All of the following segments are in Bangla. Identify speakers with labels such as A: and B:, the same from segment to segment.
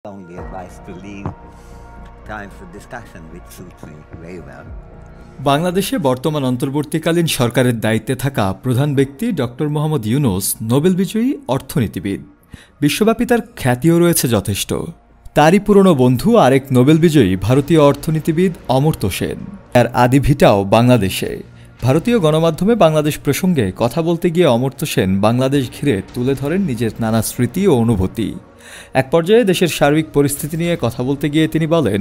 A: Only advice to leave time for discussion, which suits me very well.
B: বাংলাদেশে বর্তমান অন্তর্বর্তীকালীন সরকারের দায়িত্বে থাকা প্রধান ব্যক্তি ডক্টর মোহাম্মদ ইউনূস নোবেল বিজয়ী অর্থনীতিবিদ। বিশ্বব্যাপী তার খ্যাতিও রয়েছে যথেষ্ট। তারই পুরনো বন্ধু আরেক নোবেল বিজয়ী ভারতীয় অর্থনীতিবিদ অমর্ত্য সেন। তার আদি ভিটাও বাংলাদেশে। ভারতীয় গণমাধ্যমে বাংলাদেশ প্রসঙ্গে কথা বলতে গিয়ে অমর্ত্য সেন বাংলাদেশ ঘিরে তুলে ধরেন নিজের নানা স্মৃতি ও অনুভূতি। এক পর্যায়ে দেশের সার্বিক পরিস্থিতি নিয়ে কথা বলতে গিয়ে তিনি বলেন,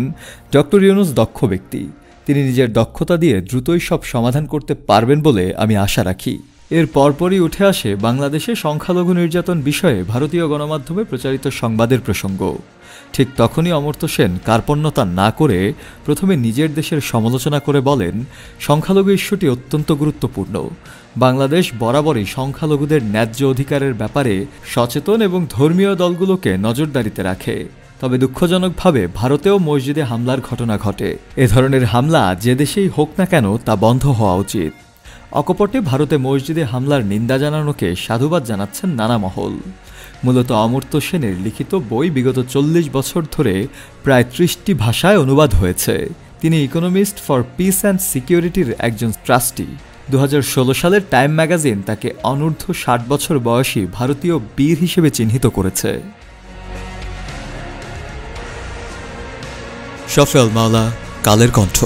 B: ডক্টর ইউনূস দক্ষ ব্যক্তি, তিনি নিজের দক্ষতা দিয়ে দ্রুতই সব সমাধান করতে পারবেন বলে আমি আশা রাখি। এর পরপরই উঠে আসে বাংলাদেশে সংখ্যালঘু নির্যাতন বিষয়ে ভারতীয় গণমাধ্যমে প্রচারিত সংবাদের প্রসঙ্গ। ঠিক তখনই অমর্ত্য সেন কার্পণ্যতা না করে প্রথমে নিজের দেশের সমালোচনা করে বলেন, সংখ্যালঘু ইস্যুটি অত্যন্ত গুরুত্বপূর্ণ। বাংলাদেশ বরাবরই সংখ্যালঘুদের ন্যায্য অধিকারের ব্যাপারে সচেতন এবং ধর্মীয় দলগুলোকে নজরদারিতে রাখে। তবে দুঃখজনকভাবে ভারতেও মসজিদে হামলার ঘটনা ঘটে। এ ধরনের হামলা যে দেশেই হোক না কেন তা বন্ধ হওয়া উচিত। অকপটে ভারতে মসজিদে হামলার নিন্দা জানানোকে সাধুবাদ জানাচ্ছেন নানা মহল। মূলত অমর্ত্য সেনের লিখিত বই বিগত 40 বছর ধরে প্রায় 30টি ভাষায় অনুবাদ হয়েছে। তিনি ইকোনমিস্ট ফর পিস অ্যান্ড সিকিউরিটির একজন ট্রাস্টি। 2016 সালের টাইম ম্যাগাজিন তাকে অনূর্ধ্ব 60 বছর বয়সী ভারতীয় বীর হিসেবে চিহ্নিত করেছে। শফেল মাওলা, কালের কণ্ঠ।